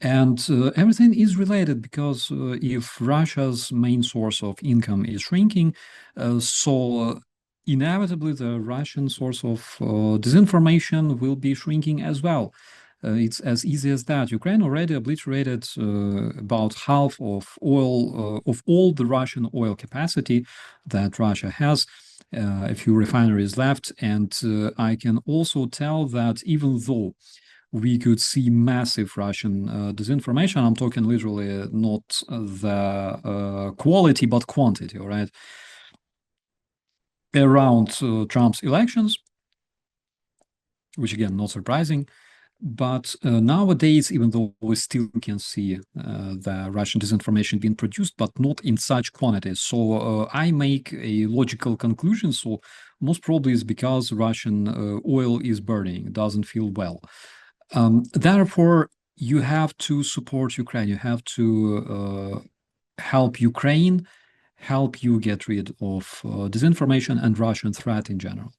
And everything is related because if Russia's main source of income is shrinking, so inevitably the Russian source of disinformation will be shrinking as well. It's as easy as that. Ukraine already obliterated about half of oil of all the Russian oil capacity that Russia has. A few refineries left, and I can also tell that even though we could see massive Russian disinformation. I'm talking literally not the quality, but quantity, all right? Around Trump's elections, which again, not surprising. But nowadays, even though we still can see the Russian disinformation being produced, but not in such quantities. So I make a logical conclusion. So most probably is because Russian oil is burning, doesn't feel well. Therefore, you have to support Ukraine. You have to help Ukraine, help you get rid of disinformation and Russian threat in general.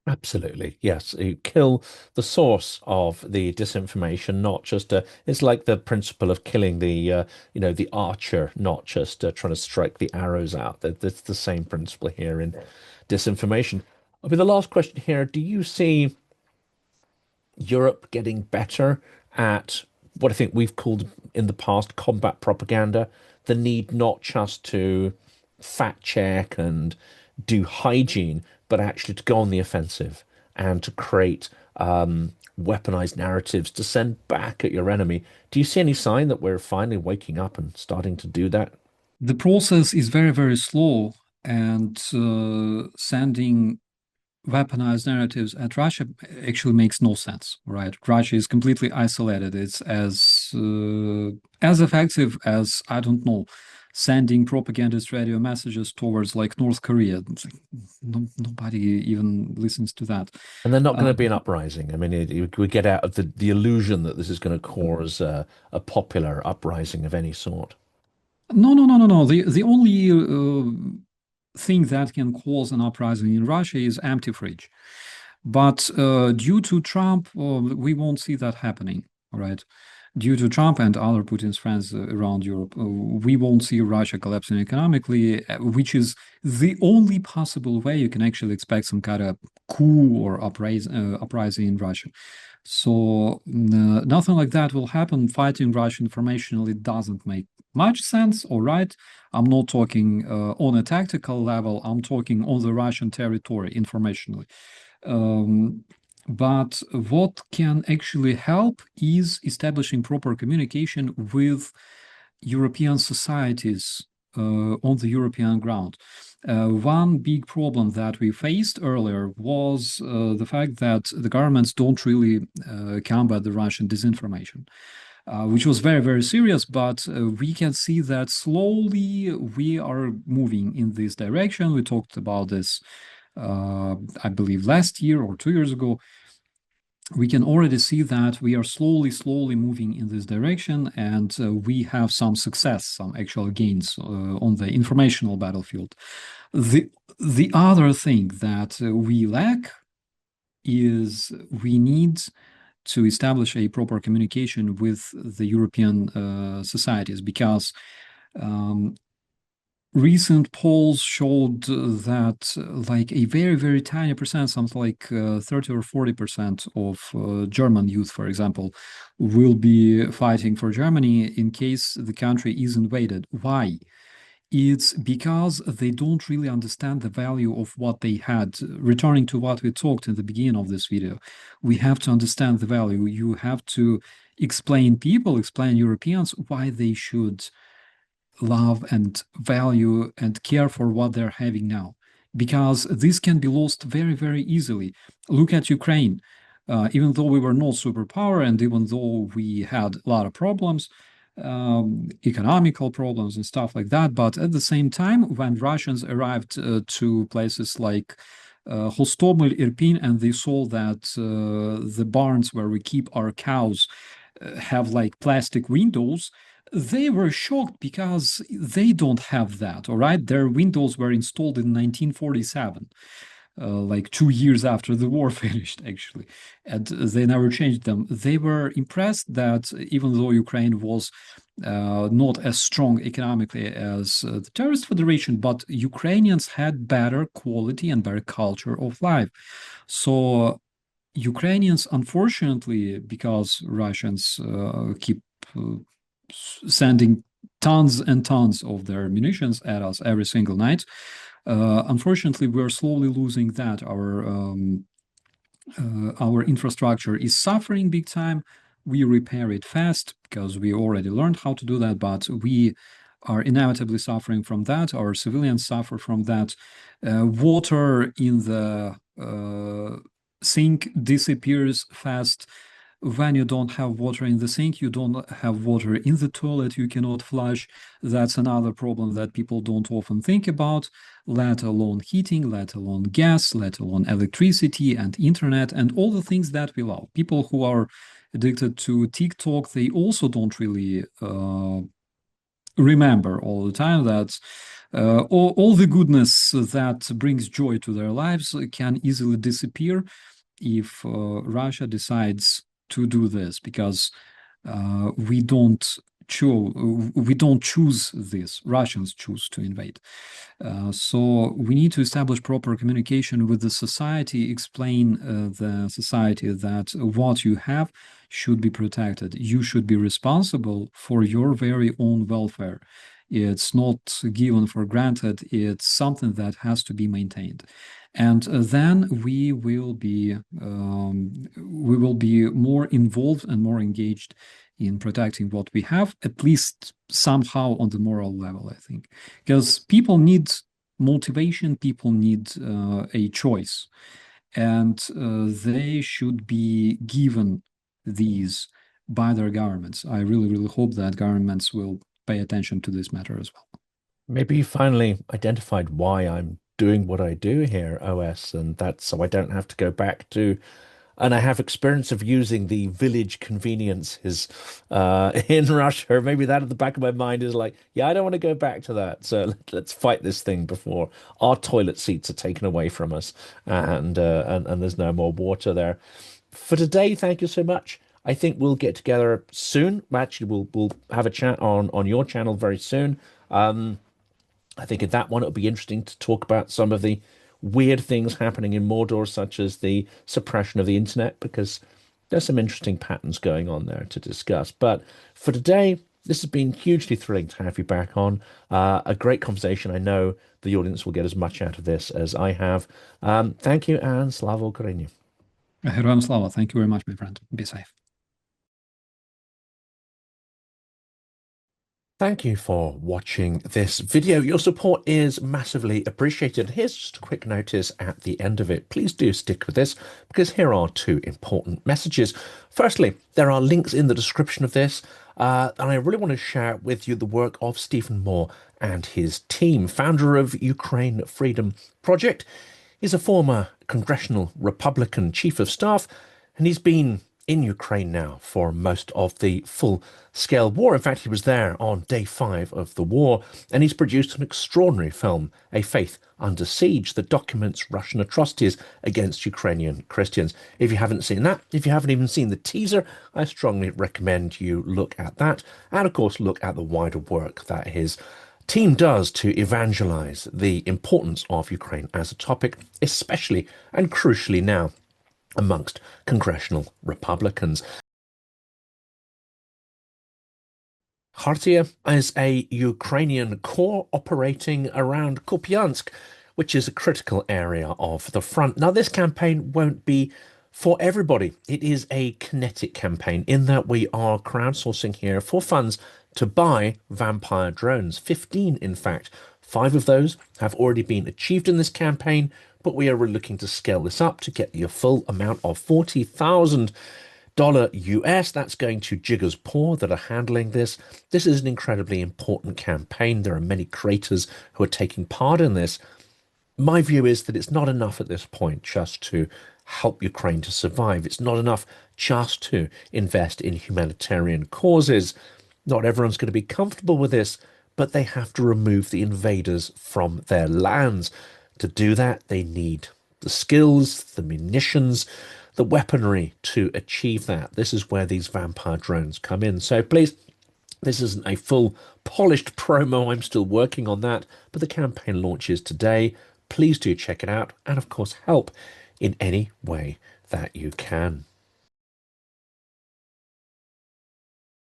Absolutely, yes. You kill the source of the disinformation, not just it's like the principle of killing the archer, not just trying to strike the arrows out. That's the same principle here in disinformation. I mean, the last question here, do you see Europe getting better at what I think we've called in the past combat propaganda, the need not just to fact check and do hygiene, but actually to go on the offensive and to create weaponized narratives to send back at your enemy. Do you see any sign that we're finally waking up and starting to do that? The process is very, very slow, and sending weaponized narratives at Russia actually makes no sense, right? Russia is completely isolated. It's as effective as, I don't know, sending propagandist radio messages towards like North Korea. Nobody even listens to that. And they're not Uh, going to be an uprising. I mean, we get out of the illusion that this is going to cause a popular uprising of any sort. no, no, no, no, no. The only thing that can cause an uprising in Russia is empty fridge. But due to Trump, we won't see that happening, all right? Due to Trump and other Putin's friends around Europe, we won't see Russia collapsing economically, which is the only possible way you can actually expect some kind of coup or uprising in Russia. So nothing like that will happen. Fighting Russia informationally doesn't make much sense, all right? I'm not talking on a tactical level, I'm talking on the Russian territory informationally. But what can actually help is establishing proper communication with European societies on the European ground. One big problem that we faced earlier was the fact that the governments don't really combat the Russian disinformation. Which was very, very serious, but we can see that slowly we are moving in this direction. We talked about this, I believe, last year or 2 years ago. We can already see that we are slowly, slowly moving in this direction, and we have some success, some actual gains on the informational battlefield. The other thing that we lack is we need to establish a proper communication with the European societies, because recent polls showed that like a very, very tiny percent, something like 30 or 40% of German youth, for example, will be fighting for Germany in case the country is invaded. Why? It's because they don't really understand the value of what they had. Returning to what we talked in the beginning of this video, we have to understand the value. You have to explain Europeans why they should love and value and care for what they're having now, because this can be lost very, very easily. Look at Ukraine. Even though we were not superpower, and even though we had a lot of problems, economical problems and stuff like that, but at the same time, when Russians arrived to places like Hostomel, Irpin, and they saw that the barns where we keep our cows have like plastic windows, they were shocked because they don't have that, all right? Their windows were installed in 1947, like 2 years after the war finished, actually, and they never changed them. They were impressed that even though Ukraine was not as strong economically as the terrorist federation, but Ukrainians had better quality and better culture of life. So Ukrainians, unfortunately, because Russians keep sending tons and tons of their munitions at us every single night, unfortunately, we're slowly losing that. Our infrastructure is suffering big time. We repair it fast because we already learned how to do that, but we are inevitably suffering from that. Our civilians suffer from that. Water in the sink disappears fast. When you don't have water in the sink, you don't have water in the toilet, you cannot flush. That's another problem that people don't often think about, let alone heating, let alone gas, let alone electricity and internet and all the things that we love. People who are addicted to TikTok, they also don't really remember all the time that all the goodness that brings joy to their lives can easily disappear if Russia decides to do this, because we don't choose this. Russians choose to invade. So we need to establish proper communication with the society, explain the society that what you have should be protected. You should be responsible for your very own welfare. It's not given for granted. It's something that has to be maintained. And then we will be more involved and more engaged in protecting what we have, at least somehow on the moral level, I think. Because people need motivation, people need a choice, and they should be given these by their governments. I really, really hope that governments will pay attention to this matter as well. Maybe you finally identified why I'm doing what I do here, OS, and that's so I don't have to go back to and I have experience of using the village conveniences in Russia. Maybe that at the back of my mind is like, yeah, I don't want to go back to that. So let's fight this thing before our toilet seats are taken away from us and there's no more water there. For today, thank you so much. I think we'll get together soon. Actually, we'll have a chat on your channel very soon. I think in that one it'll be interesting to talk about some of the weird things happening in Mordor, such as the suppression of the internet, because there's some interesting patterns going on there to discuss. But for today, this has been hugely thrilling to have you back on. A great conversation. I know the audience will get as much out of this as I have. Thank you, and Slava Ukraini. Heroям slava. Thank you very much, my friend. Be safe. Thank you for watching this video. Your support is massively appreciated. Here's just a quick notice at the end of it. Please do stick with this because here are two important messages. Firstly, there are links in the description of this, and I really want to share with you the work of Stephen Moore and his team, founder of Ukraine Freedom Project. He's a former congressional Republican chief of staff, and he's been in Ukraine now for most of the full-scale war. In fact, he was there on day 5 of the war, and he's produced an extraordinary film, A Faith Under Siege, that documents Russian atrocities against Ukrainian Christians. If you haven't seen that, if you haven't even seen the teaser, I strongly recommend you look at that, and of course look at the wider work that his team does to evangelize the importance of Ukraine as a topic, especially and crucially now amongst congressional Republicans. Khartiia is a Ukrainian corps operating around Kupiansk, which is a critical area of the front. Now, this campaign won't be for everybody. It is a kinetic campaign in that we are crowdsourcing here for funds to buy vampire drones, 15 in fact. 5 of those have already been achieved in this campaign, but we are looking to scale this up to get the full amount of $40,000 US. That's going to Dzyga's Paw that are handling this. This is an incredibly important campaign. There are many creators who are taking part in this. My view is that it's not enough at this point just to help Ukraine to survive. It's not enough just to invest in humanitarian causes. Not everyone's going to be comfortable with this, but they have to remove the invaders from their lands. To do that, they need the skills, the munitions, the weaponry to achieve that. This is where these vampire drones come in. So please, this isn't a full polished promo. I'm still working on that, but the campaign launches today. Please do check it out and, of course, help in any way that you can.